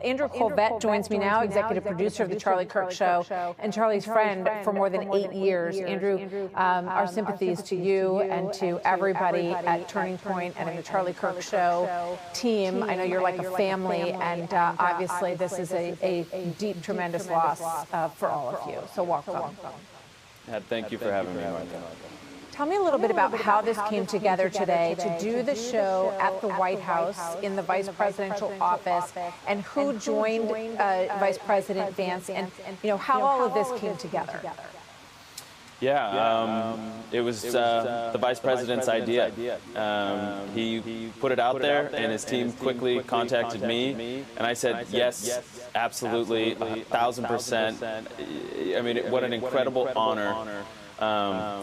Andrew Colvett joins me now, executive producer of the Charlie Kirk Show and Charlie's friend for more than 8 years. Andrew, our sympathies to you and to everybody at Turning Point and in the Charlie Kirk Show team. I know you're like a family, and obviously this is a deep, tremendous loss for all of you. So welcome. Thank you for having me, Martha. Tell me a little bit about how this came together today to do the show at the White House in the vice presidential office, and who joined Vice President Vance, and how all of this came together. Yeah, it was the vice president's idea. He put it out there, and his team quickly contacted me, and I said, yes, absolutely, 1,000%. I mean, what an incredible honor.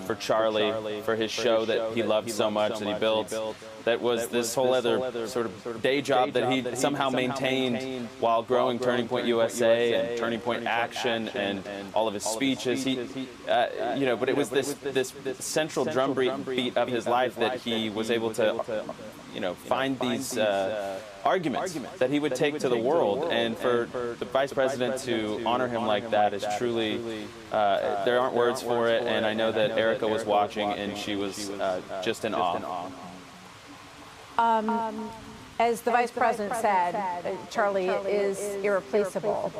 For Charlie, for his show that he loved so much, that he built, that was this whole other sort of day job that he somehow maintained while growing Turning Point USA and Turning Point Action and all of his speeches. But it was this central drumbeat of his life that he was able to, find these arguments that he would take to the world, and for the vice president to honor him like that is truly, there aren't words for it, and I know that Erica was watching, and she was just in awe. As the vice president said, Charlie is irreplaceable.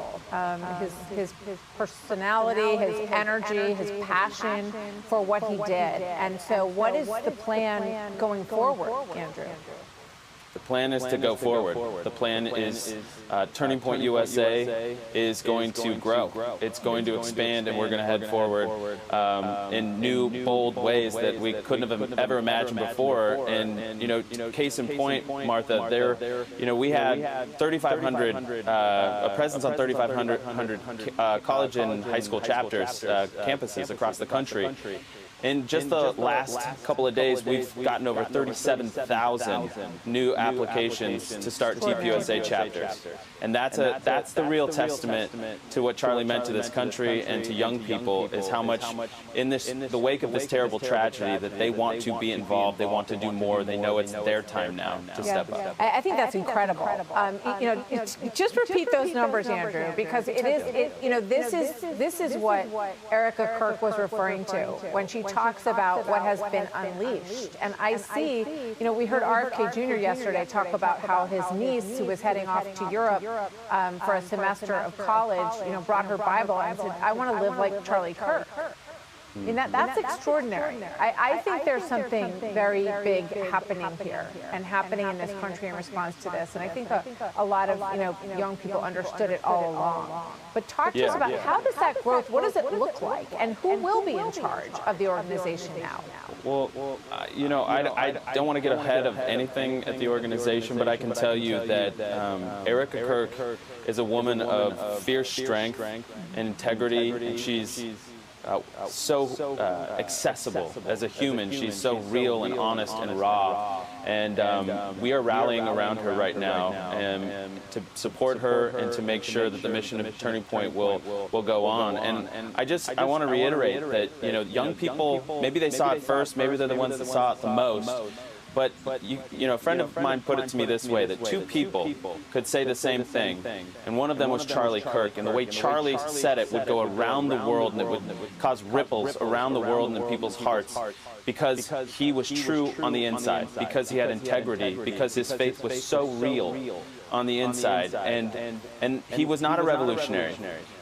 His personality, his energy, his passion for what he did. And so what is the plan going forward, Andrew? The plan is to go forward. The plan is Turning Point USA is going to grow. It's going to expand, and we're going to head forward in new, bold ways that we couldn't have ever imagined before. And, case in point, Martha, we had 3,500, a presence on 3,500 college and high school chapters, campuses across the country. In just the last couple of days, we've gotten over 37,000 new applications to start TPUSA chapters. And that's the real testament to what Charlie meant to this country and to young people, is how much in the wake of this terrible tragedy that they want to be involved, they want to do more, they know it's their time now to step up. I think that's incredible. Just repeat those numbers, Andrew, because this is what Erica Kirk was referring to when she talks about what has been unleashed. And I see, we heard RFK Jr. yesterday talk about how his niece, who was heading off to Europe for a semester of college, brought her Bible and said, I want to live like Charlie Kirk. I mean, that's extraordinary. I think there's something very big happening here and happening in this country in response to this. And I think a lot of young people understood it all along. But talk to us about how does that growth, what does it look like, and who will be in charge of the organization now? Well, I don't want to get ahead of anything at the organization, but I can tell you that Erica Kirk is a woman of fierce strength and integrity, and she's so accessible as a human. She's so real and honest and raw, and we are rallying around her right now to support her and to make sure that the mission of Turning Point will go on. And I want to reiterate that young people, maybe they saw it first, maybe they're the ones that saw it the most. But a friend of mine put it to me this way, that two people could say the same thing, and one of them was Charlie Kirk, and the way Charlie said it would go around the world, and it would cause ripples around the world and in people's hearts, because he was true on the inside, because he had integrity, because his faith was so real on the inside, and he was not a revolutionary.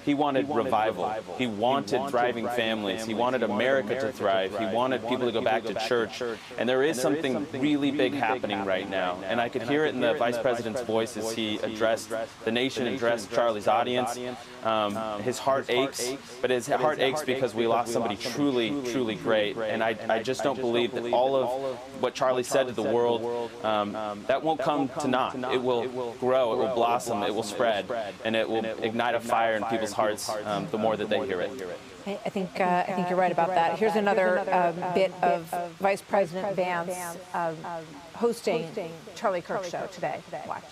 He wanted revival. He wanted thriving families. He wanted America to thrive. He wanted people to go back to church. And there is something really big happening right now. And I could hear it in the vice president's voice as he addressed the nation, addressed Charlie's audience. His heart aches, but his heart aches because we lost somebody truly, truly great. And I just don't believe that all of what Charlie said to the world, that won't come to naught. It will grow, it will blossom, it will spread, and it will ignite a fire in people's hearts the more that they hear it. I think you're right about that. Here's another bit of Vice President Vance hosting Charlie Kirk show today. Watch.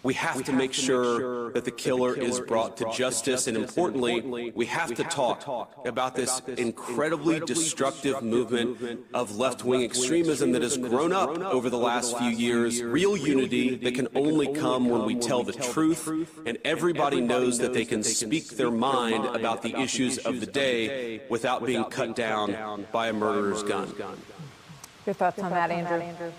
We have to make sure that the killer is brought to justice, and importantly, we have to talk about this incredibly destructive movement of left-wing extremism that has grown up over the last few years. Real unity that can only come when we tell the truth, and everybody knows that they can speak their mind about the issues of the day without being cut down by a murderer's gun. Your thoughts on that, Andrew?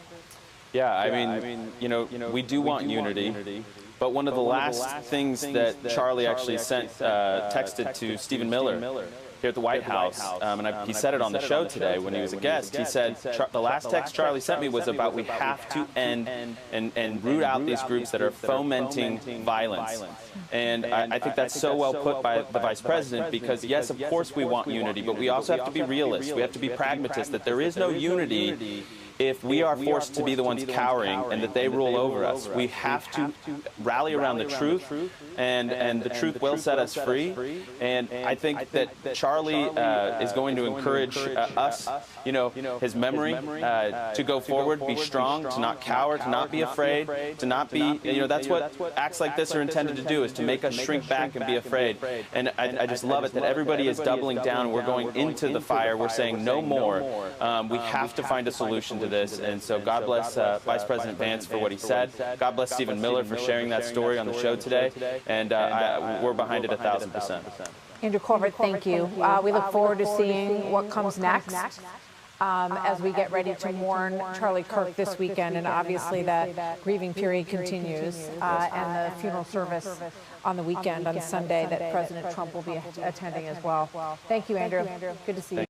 Yeah, I mean, you know, we do want unity, but one of the last things that Charlie actually texted to Stephen Miller here at the White House, and he said it on the show today when he was a guest. He said, the last text Charlie sent me was about we have to end and root out these groups that are fomenting violence. And I think that's so well put by the Vice President, because yes, of course we want unity, but we also have to be realists. We have to be pragmatists, that there is no unity if we are forced to be the ones cowering and that they rule over us. We have to rally around the truth, and the truth will set us free. And I think that Charlie is going to encourage us, you know, his memory to go forward, be strong, to not cower, to not be afraid, to not be, you know, that's what acts like this are intended to do, is to make us shrink back and be afraid. And I just love it that everybody is doubling down. We're going into the fire. We're saying no more. We have to find a solution to this, and so God bless Vice President Vance for what he said. God bless Stephen Miller for sharing that story on the show today, and we're behind it 1,000%. Andrew Colbert, thank you. We look forward to seeing what comes next as we get ready to mourn Charlie Kirk this weekend, and obviously that grieving period continues, and the funeral service on the weekend on Sunday that President Trump will be attending as well. Thank you, Andrew. Good to see you.